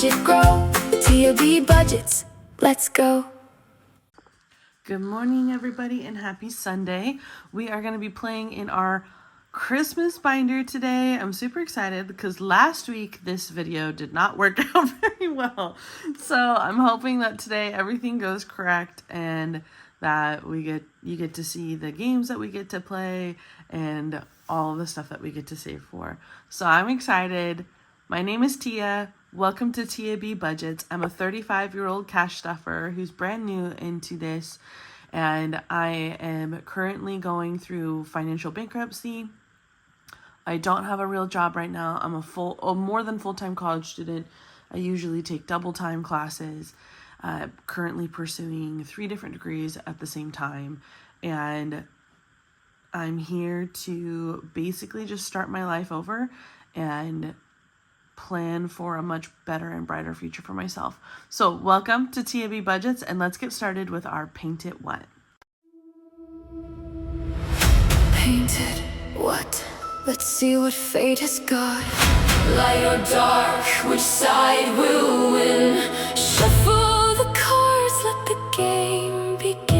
it grow. TAB budgets, let's go. Good morning, everybody, and happy Sunday. We are going to be playing in our Christmas binder today. I'm super excited because last week this video did not work out very well. So I'm hoping that today everything goes correct and that you get to see the games that we get to play and all the stuff that we get to save for. So I'm excited. My name is Tia. Welcome to TAB Budgets. I'm a 35-year-old cash stuffer who's brand new into this, and I am currently going through financial bankruptcy. I don't have a real job right now. I'm a more than full-time college student. I usually take double-time classes, currently pursuing 3 different degrees at the same time, and I'm here to basically just start my life over and plan for a much better and brighter future for myself. So welcome to TAB Budgets, and let's get started with our Paint It What. Paint it what? Let's see what fate has got. Light or dark, which side will win? Shuffle the cards, let the game begin.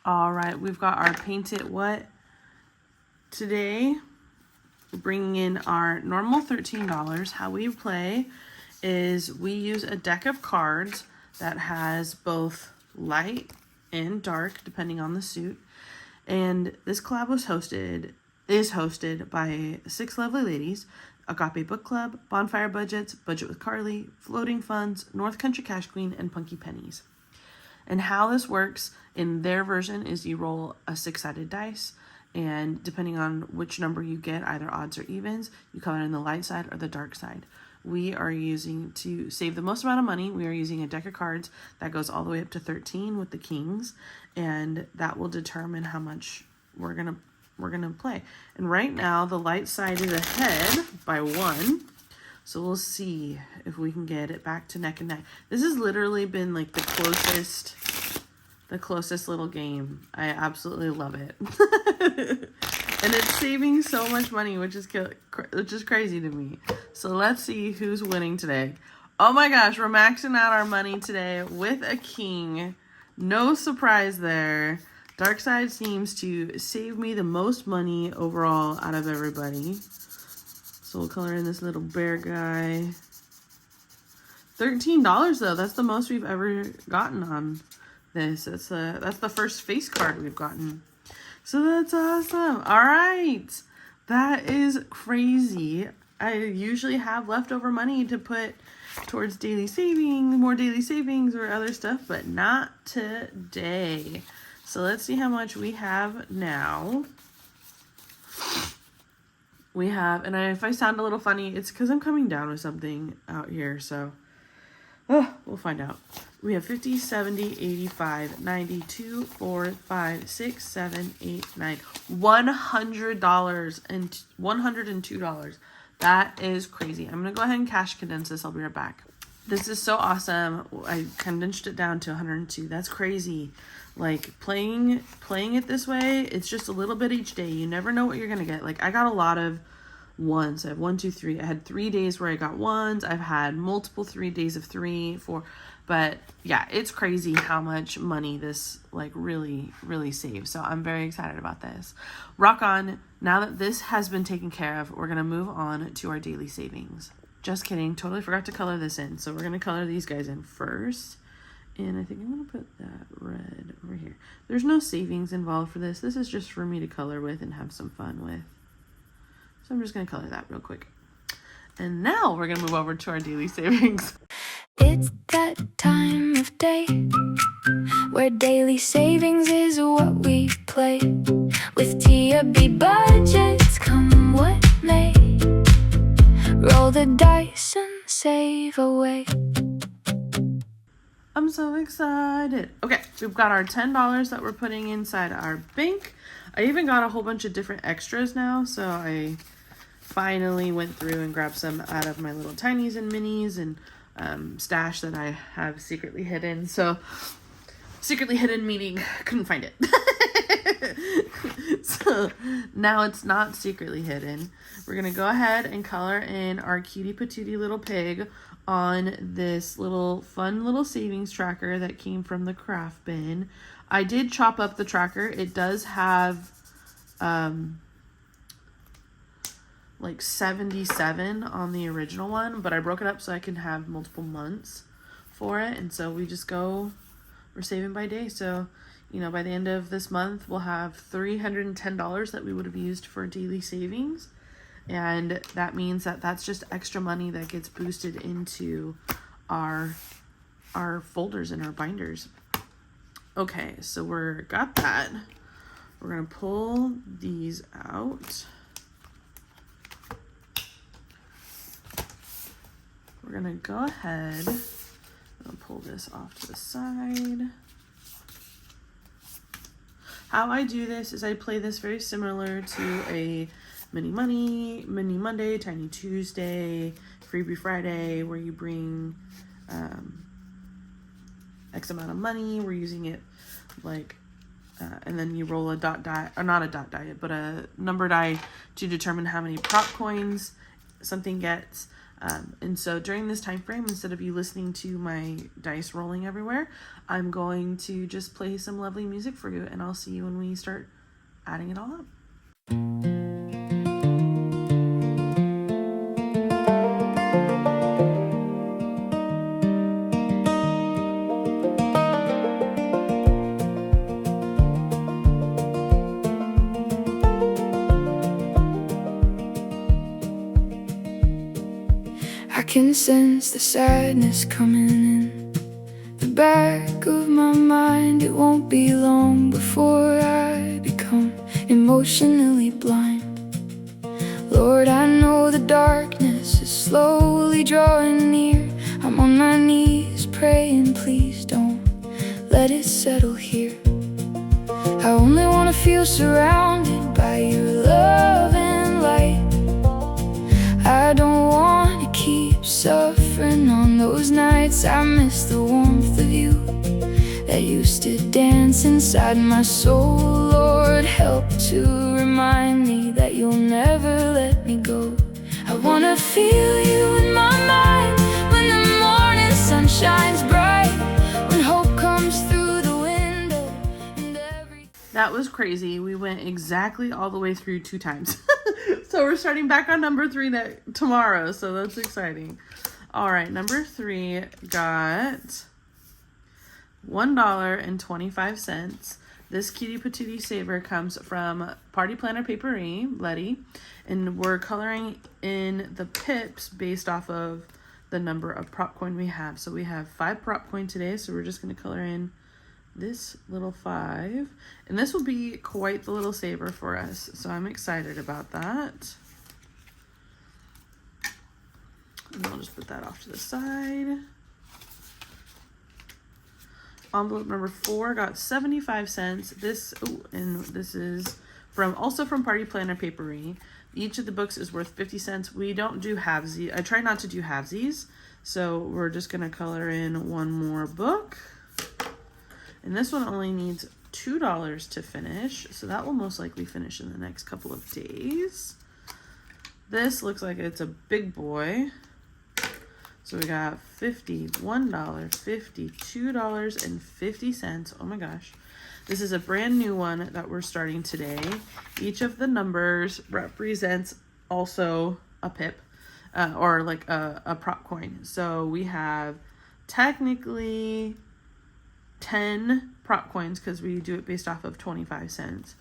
All right, we've got our Paint It What. Today, bringing in our normal $13. How we play is we use a deck of cards that has both light and dark, depending on the suit. And this collab is hosted by 6 lovely ladies: Agape Book Club, Bonfire Budgets, Budget with Carly, Floating Funds, North Country Cash Queen, and Punky Pennies. And how this works in their version is you roll a 6-sided dice, and depending on which number you get, either odds or evens, you color in the light side or the dark side. We are using, to save the most amount of money, we are using a deck of cards that goes all the way up to 13 with the kings, and that will determine how much we're gonna play. And right now the light side is ahead by 1, so we'll see if we can get it back to neck and neck. This has literally been like the closest little game. I absolutely love it. And it's saving so much money, which is crazy to me. So let's see who's winning today. Oh my gosh, we're maxing out our money today with a king. No surprise there. Dark side seems to save me the most money overall out of everybody. So we'll color in this little bear guy. $13 though. That's the most we've ever gotten on this. That's the first face card we've gotten. So that's awesome. All right. That is crazy. I usually have leftover money to put towards daily savings, more daily savings or other stuff, but not today. So let's see how much we have now. We have, and if I sound a little funny, it's because I'm coming down with something out here, so we'll find out. We have 50, 70, 85, 92, 4, 5, 6, 7, 8, 9, $100 and $102. That is crazy. I'm going to go ahead and cash condense this. I'll be right back. This is so awesome. I condensed it down to 102. That's crazy. Like playing it this way, it's just a little bit each day. You never know what you're going to get. Like I got a lot of ones. I have 1, 2, 3. I had 3 days where I got ones. I've had multiple 3 days of 3, 4. But yeah, it's crazy how much money this like really saves. So I'm very excited about this. Rock on. Now that this has been taken care of, we're going to move on to our daily savings. Just kidding. Totally forgot to color this in. So we're going to color these guys in first. And I think I'm going to put that red over here. There's no savings involved for this. This is just for me to color with and have some fun with. So I'm just going to color that real quick. And now we're going to move over to our daily savings. It's that time of day where daily savings is what we play. With TAB budgets, come what may. Roll the dice and save away. I'm so excited. Okay, we've got our $10 that we're putting inside our bank. I even got a whole bunch of different extras now, so I finally went through and grabbed some out of my little tinies and minis and stash that I have secretly hidden. So secretly hidden meaning couldn't find it. So now it's not secretly hidden. We're going to go ahead and color in our cutie patootie little pig on this little fun little savings tracker that came from the craft bin. I did chop up the tracker. It does have like 77 on the original one, but I broke it up so I can have multiple months for it. And so we're saving by day. So, you know, by the end of this month, we'll have $310 that we would have used for daily savings. And that means that that's just extra money that gets boosted into our folders and our binders. Okay, so got that. We're gonna pull these out. We're gonna go ahead and pull this off to the side. How I do this is I play this very similar to a Mini Monday, Tiny Tuesday, Freebie Friday, where you bring X amount of money. We're using it like, and then you roll a dot die, or not a dot die, but a number die to determine how many prop coins something gets. And so during this time frame, instead of you listening to my dice rolling everywhere, I'm going to just play some lovely music for you, and I'll see you when we start adding it all up. I can sense the sadness coming in the back of my mind. It won't be long before I become emotionally blind. Lord, I know the darkness is slowly drawing near. I'm on my knees praying, please don't let it settle here. I only want to feel surrounded by your love and light. I don't want to keep suffering on those nights. I miss the warmth of you that used to dance inside my soul. Lord, help to remind me that you'll never let me go. I want to feel you in my mind when the morning sun shines bright, when hope comes through the window and That was crazy. We went exactly all the way through 2 times. So we're starting back on number 3 tomorrow, so that's exciting. All right, number 3 got $1.25. This Cutie Patootie Saver comes from Party Planner Papery, Letty, and we're coloring in the pips based off of the number of prop coin we have. So we have 5 prop coin today, so we're just going to color in this little 5, and this will be quite the little saver for us, so I'm excited about that. And I'll just put that off to the side. Envelope number 4 got 75 cents. This is also from Party Planner Papery. Each of the books is worth 50 cents. We don't do halvesies. I try not to do halvesies, so we're just gonna color in one more book. And this one only needs $2 to finish, so that will most likely finish in the next couple of days. This looks like it's a big boy. So we got $51, $52.50. Oh my gosh. This is a brand new one that we're starting today. Each of the numbers represents also a pip, or like a prop coin. So we have technically 10 prop coins because we do it based off of 25 cents.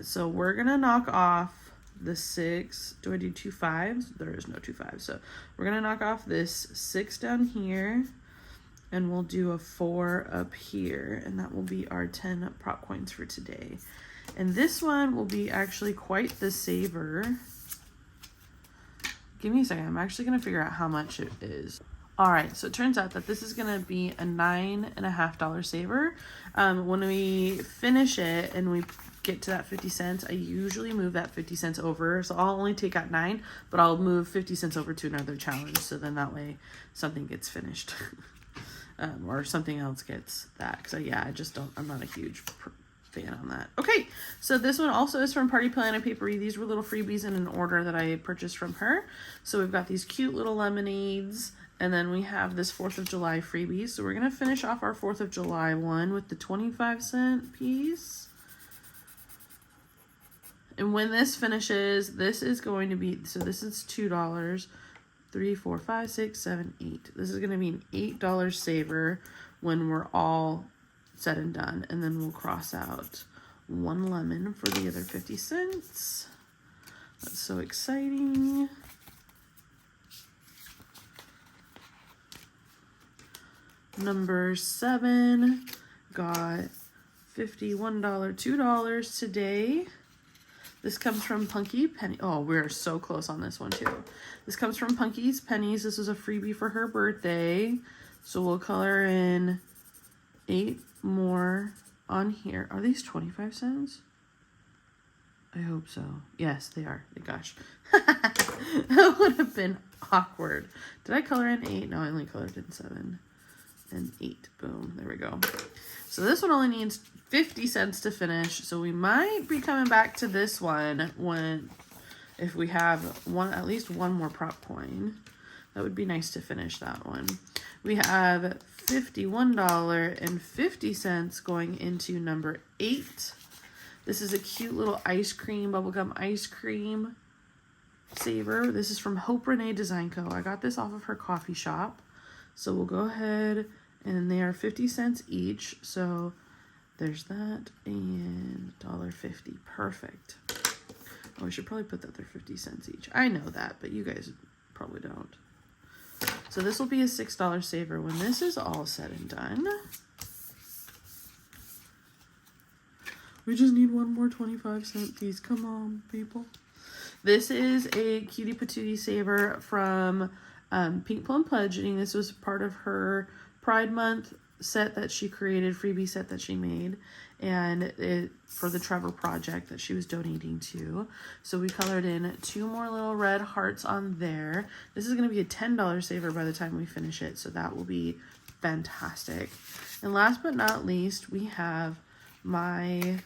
So we're gonna knock off the 6. Do I do 2 5s? There is no 2 5s. So we're gonna knock off this 6 down here, and we'll do a 4 up here, and that will be our 10 prop coins for today. And this one will be actually quite the saver. Give me a second. I'm actually gonna figure out how much it is. All right, so it turns out that this is gonna be a $9.50 saver. When we finish it and we get to that 50 cents, I usually move that 50 cents over. So I'll only take out 9, but I'll move 50 cents over to another challenge. So then that way something gets finished, or something else gets that. Cause I'm not a huge fan on that. Okay, so this one also is from Party Planner Papery. These were little freebies in an order that I purchased from her. So we've got these cute little lemonades, and then we have this 4th of July freebie. So we're going to finish off our 4th of July one with the 25-cent piece. And when this finishes, this is going to be, so this is $2. 3, 4, 5, 6, 7, 8. This is going to be an $8 saver when we're all said and done. And then we'll cross out 1 lemon for the other 50 cents. That's so exciting. Number 7 got $51, $2 today. This comes from Punky Penny. Oh, we're so close on this one too. This comes from Punky's Pennies. This was a freebie for her birthday. So we'll color in 8 more on here. Are these 25 cents? I hope so. Yes, they are. Gosh. That would have been awkward. Did I color in 8? No, I only colored in 7 and 8. Boom. There we go. So this one only needs 50 cents to finish. So we might be coming back to this one if we have at least one more prop coin. That would be nice to finish that one. We have $51.50 going into number 8. This is a cute little ice cream, bubblegum ice cream saver. This is from Hope Renee Design Co. I got this off of her coffee shop. So we'll go ahead, and they are 50 cents each. So there's that, and $1.50. Perfect. Oh, we should probably put that they're 50 cents each. I know that, but you guys probably don't. So this will be a $6 saver when this is all said and done. We just need one more 25-cent piece. Come on, people. This is a cutie patootie saver from Pink Plum Pledging. This was part of her Pride Month set that she created, freebie set that she made, and it for the Trevor project that she was donating to. So we colored in 2 more little red hearts on there. This is going to be a $10 saver by the time we finish it, so that will be fantastic. And last but not least, we have my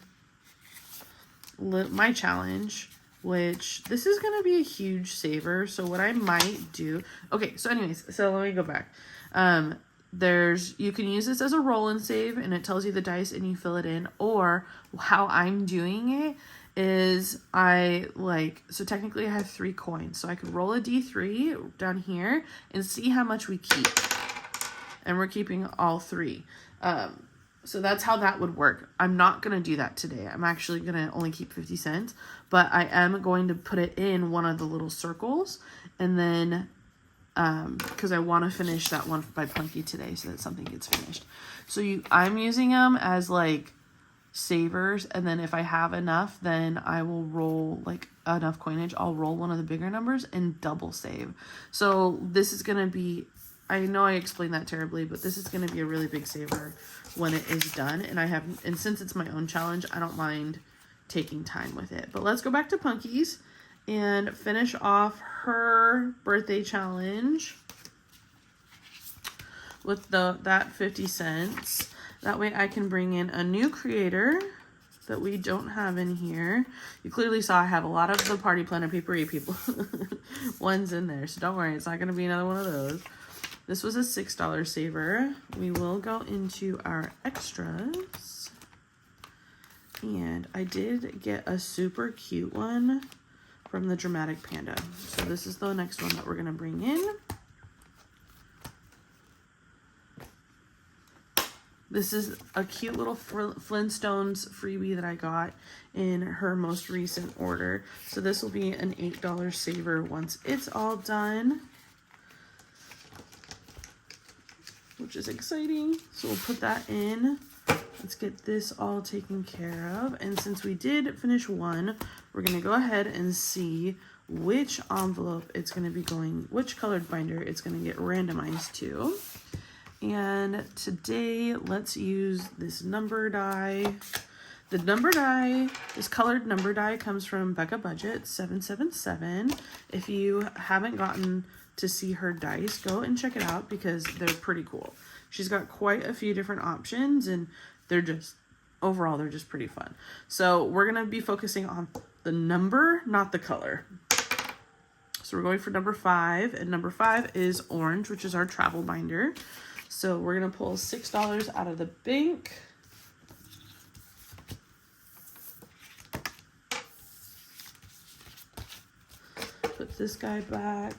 challenge, which this is going to be a huge saver. So what I might do, okay, so anyways, so let me go back. You can use this as a roll and save, and it tells you the dice and you fill it in. Or how I'm doing it is so technically I have 3 coins, so I could roll a D3 down here and see how much we keep, and we're keeping all 3. So that's how that would work. I'm not going to do that today. I'm actually going to only keep 50 cents, but I am going to put it in one of the little circles, and then because I want to finish that one by Punky today so that something gets finished. So I'm using them as like savers, and then if I have enough, then I will roll like enough coinage. I'll roll one of the bigger numbers and double save. So this is going to be, I know I explained that terribly, but this is going to be a really big saver when it is done. And since it's my own challenge, I don't mind taking time with it. But let's go back to Punky's and finish off her birthday challenge with that 50 cents. That way I can bring in a new creator that we don't have in here. You clearly saw I have a lot of the Party Planner Papery people ones in there, so don't worry, it's not going to be another one of those. This was a $6 saver. We will go into our extras, and I did get a super cute one from the Dramatic Panda. So this is the next one that we're going to bring in. This is a cute little Flintstones freebie that I got in her most recent order. So this will be an $8 saver once it's all done, which is exciting. So we'll put that in. Let's get this all taken care of. And since we did finish one, we're going to go ahead and see which envelope it's going to be going, which colored binder it's going to get randomized to. And today, let's use this number die. The number die, this colored number die comes from Becca Budget 777. If you haven't gotten to see her dice, go and check it out because they're pretty cool. She's got quite a few different options, and they're just overall, they're just pretty fun. So we're going to be focusing on the number, not the color. So we're going for number 5, and number 5 is orange, which is our travel binder. So we're going to pull $6 out of the bank. Put this guy back.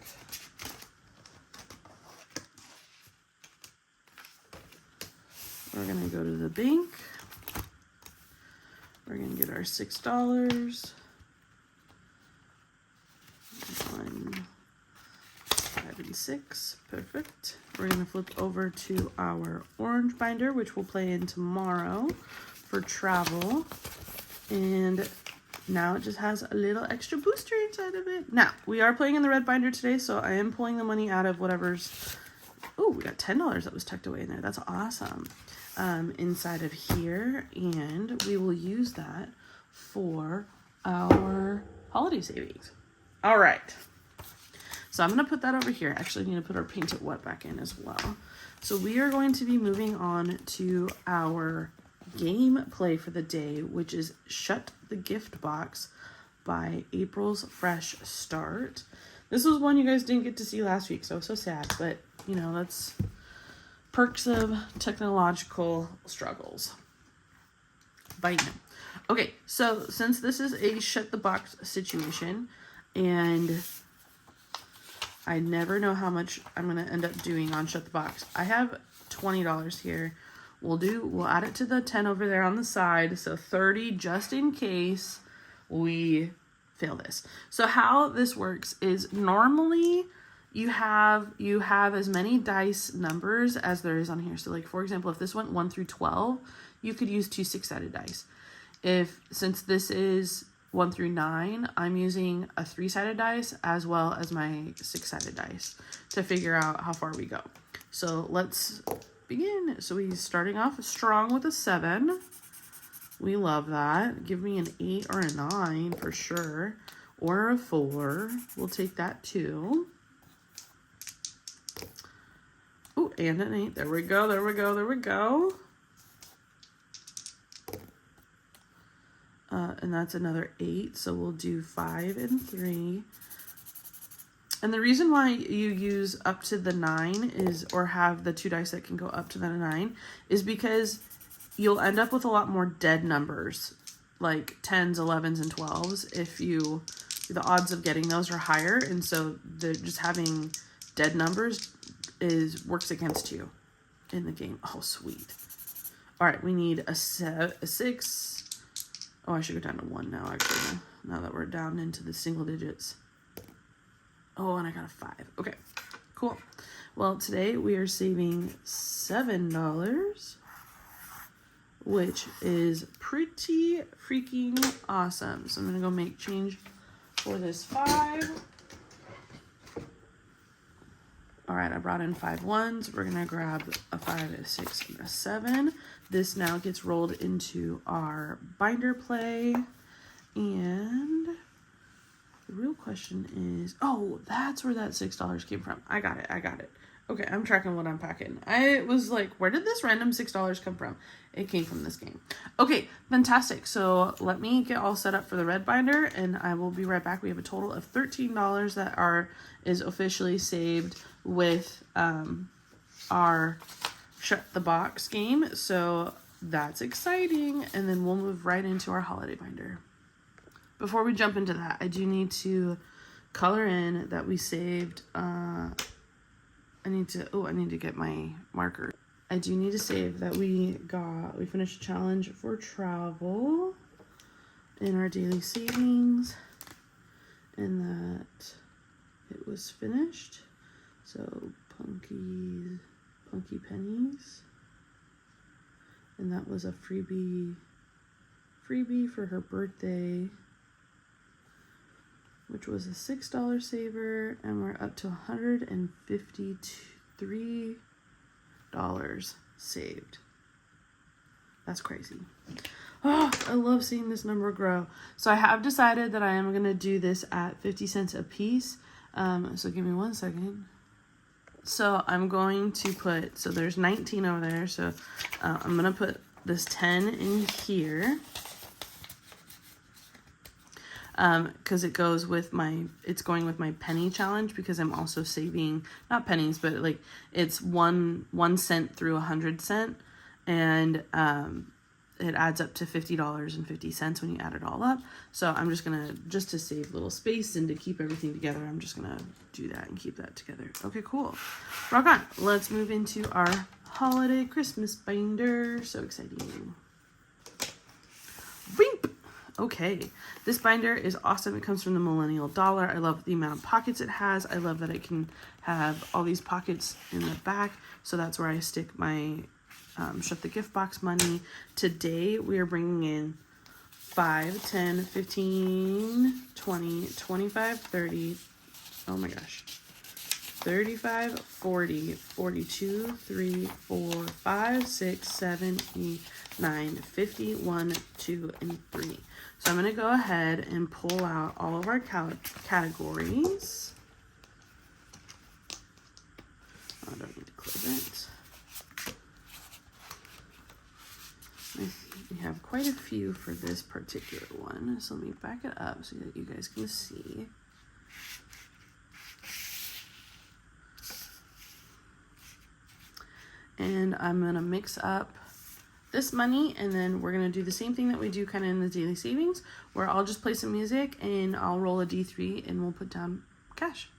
We're going to go to the bank. We're going to get our $6. 1, 5, and 6. Perfect. We're going to flip over to our orange binder, which we'll play in tomorrow for travel. And now it just has a little extra booster inside of it. Now, we are playing in the red binder today, so I am pulling the money out of whatever's... Oh, we got $10 that was tucked away in there. That's awesome. Inside of here, and we will use that for our holiday savings. All right. So I'm going to put that over here. Actually, I need to put our Paint It Wet back in as well. So we are going to be moving on to our game play for the day, which is Shut the Gift Box by April's Fresh Start. This was one you guys didn't get to see last week, so I'm so sad, but you know, that's perks of technological struggles. Bye. Okay, so since this is a shut the box situation, and I never know how much I'm going to end up doing on shut the box. I have $20 here. We'll add it to the 10 over there on the side, so 30 just in case we fail this. So how this works is normally you have as many dice numbers as there is on here. So like, for example, if this went 1 through 12, you could use 2 6-sided dice. Since this is 1 through 9, I'm using a 3-sided dice as well as my 6-sided dice to figure out how far we go. So let's begin. So he's starting off strong with a 7. We love that. Give me an 8 or a 9 for sure. Or a 4. We'll take that too. Oh, and an 8. There we go, there we go, there we go. And that's another 8. So we'll do 5 and 3. And the reason why you use up to the 9 is, or have the 2 dice that can go up to the 9, is because you'll end up with a lot more dead numbers, like 10s, 11s, and 12s. The odds of getting those are higher, and so just having dead numbers works against you in the game. Oh, sweet. All right, we need a 6. Oh, I should go down to 1 now, actually, now that we're down into the single digits. Oh, and I got a 5. Okay, cool. Well, today we are saving $7, which is pretty freaking awesome. So I'm going to go make change for this 5. All right, I brought in 5 1s. We're going to grab a 5, a 6, and a 7. This now gets rolled into our binder play. And the real question is, oh, that's where that $6 came from. I got it. Okay, I'm tracking what I'm packing. I was like, where did this random $6 come from? It came from this game. Okay, fantastic. So let me get all set up for the red binder, and I will be right back. We have a total of $13 that is officially saved with our Shut the Box game. So that's exciting. And then we'll move right into our holiday binder. Before we jump into that, I do need to color in that we saved. I need to get my marker. I do need to save that we finished a challenge for travel in our daily savings, and that it was finished. So punky pennies, and that was a freebie for her birthday, which was a $6 saver, and we're up to $153 saved. That's crazy. Oh, I love seeing this number grow. So I have decided that I am going to do this at 50 cents a piece. So give me 1 second. So I'm going to so there's 19 over there. So I'm going to put this 10 in here. Because it goes with it's going with my penny challenge, because I'm also saving, not pennies, but like it's 1 cent through 100 cent. And, it adds up to $50.50 when you add it all up. So I'm just gonna, just to save little space and to keep everything together, I'm just gonna do that and keep that together. Okay, cool. Rock on. Let's move into our holiday Christmas binder. So exciting. Beep. Okay, this binder is awesome. It comes from the Millennial Dollar. I love the amount of pockets it has. I love that it can have all these pockets in the back. So that's where I stick my shut the gift box money. Today we are bringing in 5, 10, 15, 20, 25, 30. Oh my gosh. 35, 40, 42, 3, 4, 5, 6, 7, 8, 9, 50, 1, 2, and 3. So I'm going to go ahead and pull out all of our categories. Oh, I don't need to close it. We have quite a few for this particular one. So let me back it up so that you guys can see. And I'm going to mix up this money, and then we're going to do the same thing that we do kind of in the daily savings, where I'll just play some music and I'll roll a D3 and we'll put down cash.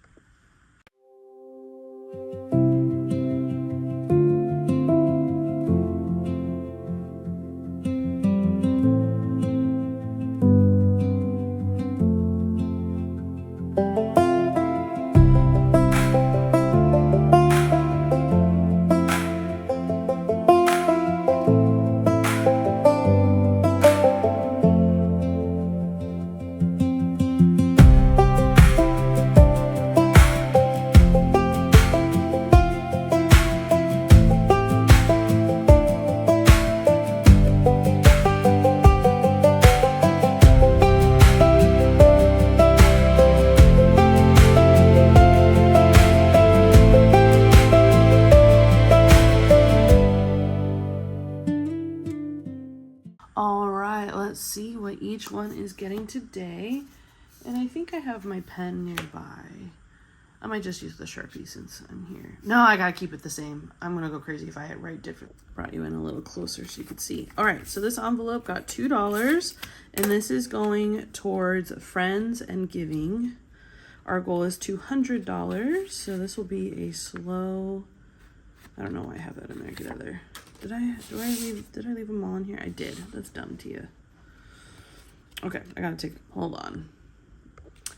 Let's see what each one is getting today. And I think I have my pen nearby. I might just use the Sharpie since I'm here. No, I gotta keep it the same. I'm gonna go crazy if I write different. Brought you in a little closer so you could see. All right, so this envelope got $2, and this is going towards friends and giving. Our goal is $200, so this will be a slow. I don't know why I have that in there. Get out of there. Did I leave them all in here? I did. That's dumb, Tia. Okay, I gotta hold on.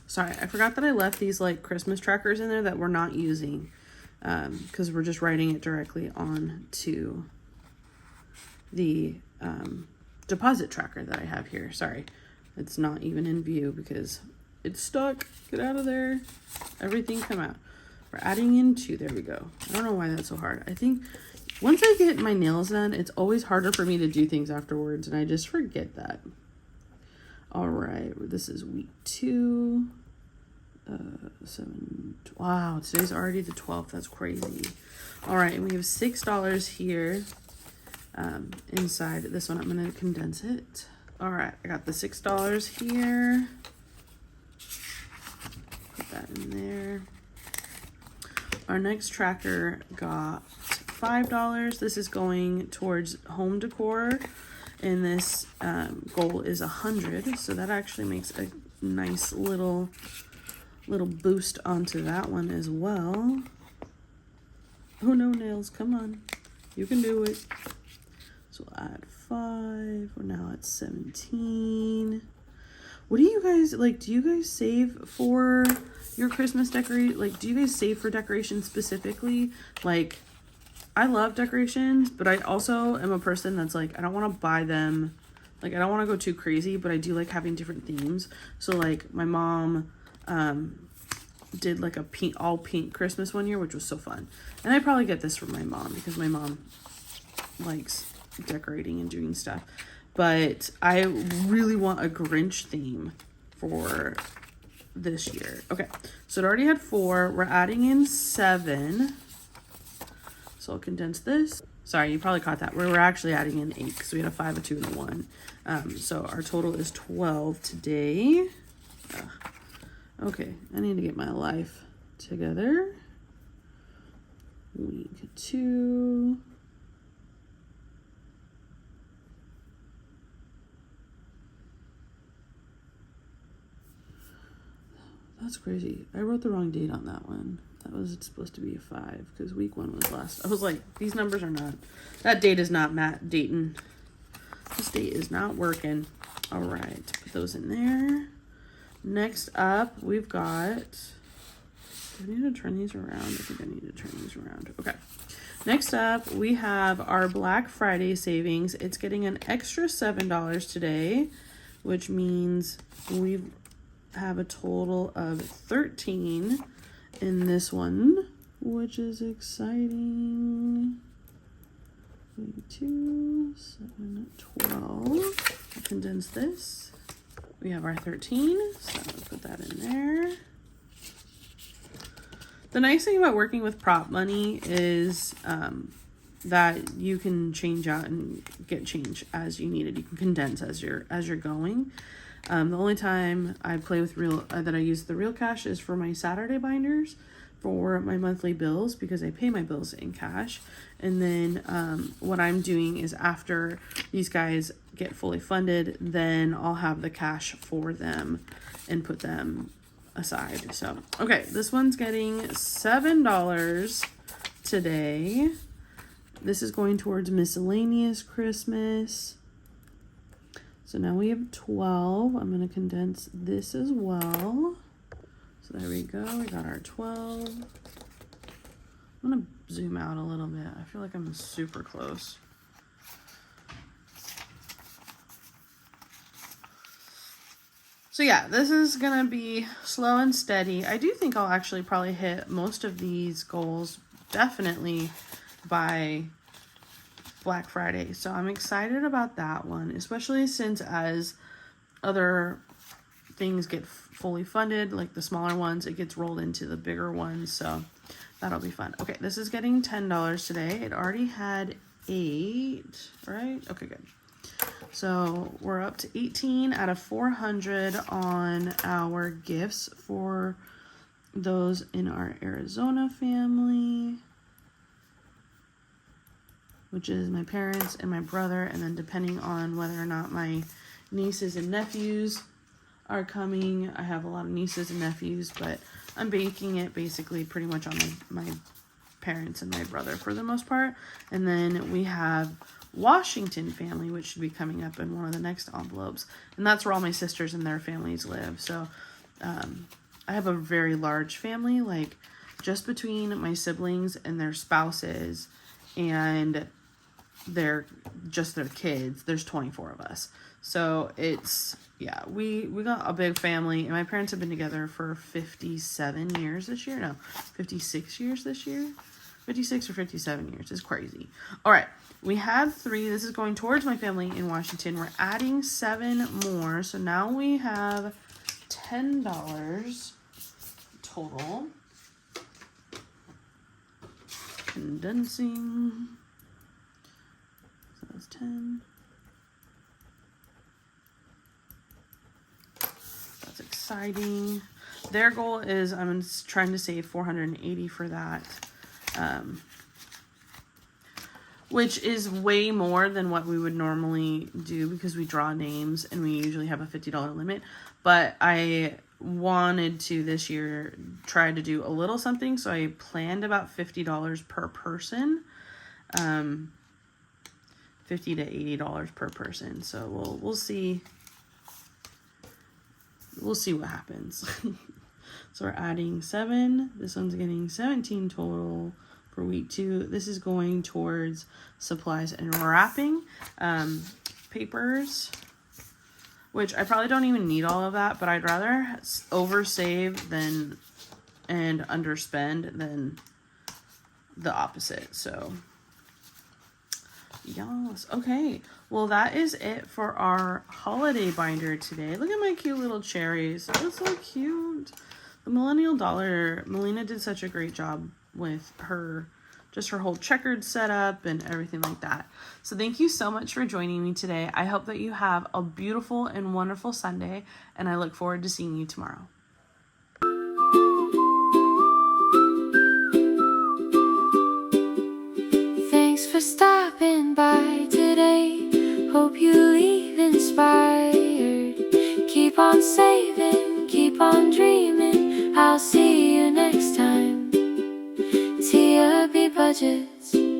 Sorry, I forgot that I left these like Christmas trackers in there that we're not using, because we're just writing it directly on to the deposit tracker that I have here. Sorry, it's not even in view because it's stuck. Get out of there. Everything come out. We're adding in 2. There we go. I don't know why that's so hard. I think once I get my nails done, it's always harder for me to do things afterwards, and I just forget that. All right, this is week 2. 7. Wow, today's already the 12th. That's crazy. All right, and we have $6 here inside this one. I'm going to condense it. All right, I got the $6 here. Put that in there. Our next tracker got $5. This is going towards home decor, and this goal is 100. So that actually makes a nice little boost onto that one as well. Oh no, nails, come on, you can do it. So we'll add 5. We're now at 17. What do you guys like? Do you guys save for your Christmas decorate? Like, do you guys save for decorations specifically? Like, I love decorations, but I also am a person that's like, I don't want to buy them. Like, I don't want to go too crazy, but I do like having different themes. So like my mom did like a all pink Christmas one year, which was so fun. And I probably get this from my mom because my mom likes decorating and doing stuff. But I really want a Grinch theme for this year. Okay, so it already had 4. We're adding in 7. So I'll condense this. Sorry, you probably caught that. We're actually adding in 8 because we had a 5, a 2, and a 1. So our total is 12 today. Okay, I need to get my life together. Week 2. That's crazy. I wrote the wrong date on that one. That was supposed to be a 5 because week 1 was last. I was like, these numbers are not. That date is not dating. This date is not working. All right, put those in there. Next up, we've got. Do I need to turn these around? I think I need to turn these around. Okay. Next up, we have our Black Friday savings. It's getting an extra $7 today, which means we have a total of 13 in this one, which is exciting. 2, 7, 12. I'll condense this. We have our 13, so I'll put that in there. The nice thing about working with prop money is that you can change out and get change as you need it. You can condense as you're going. The only time I play with that I use the real cash is for my Saturday binders for my monthly bills because I pay my bills in cash. And then what I'm doing is after these guys get fully funded, then I'll have the cash for them and put them aside. So, okay, this one's getting $7 today. This is going towards miscellaneous Christmas. So now we have 12. I'm going to condense this as well. So there we go. We got our 12. I'm going to zoom out a little bit. I feel like I'm super close. So yeah, this is going to be slow and steady. I do think I'll actually probably hit most of these goals definitely by Black Friday. So I'm excited about that one, especially since as other things get fully funded, like the smaller ones, it gets rolled into the bigger ones. So that'll be fun. Okay, this is getting $10 today. It already had 8, right? Okay, good. So we're up to 18 out of 400 on our gifts for those in our Arizona family, which is my parents and my brother, and then depending on whether or not my nieces and nephews are coming. I have a lot of nieces and nephews, but I'm baking it basically pretty much on my parents and my brother for the most part. And then we have Washington family, which should be coming up in one of the next envelopes. And that's where all my sisters and their families live. So I have a very large family, like just between my siblings and their spouses and their kids, there's 24 of us. So it's, yeah, we got a big family, and my parents have been together for 57 years this year. No, 56 years this year. 56 or 57 years. It's crazy. All right, we had 3. This is going towards my family in Washington. We're adding 7 more. So now we have $10 total. Condensing. So that's 10. That's exciting. Their goal is I'm trying to save $480 for that. Which is way more than what we would normally do because we draw names and we usually have a $50 limit. But I wanted to this year try to do a little something, so I planned about $50 per person, $50 to $80 per person. So we'll see. We'll see what happens. So we're adding 7. This one's getting 17 total for week 2. This is going towards supplies and wrapping, papers, which I probably don't even need all of that, but I'd rather oversave and underspend than the opposite. So yes. Okay. Well, that is it for our holiday binder today. Look at my cute little cherries. That's so cute. The Millennial Dollar, Melina did such a great job with her just her whole checkered setup and everything like that. So thank you so much for joining me today. I hope that you have a beautiful and wonderful Sunday, and I look forward to seeing you tomorrow. Thanks for stopping by today. Hope you leave inspired. Keep on saving, keep on dreaming. I'll see you next time. TRB Budgets.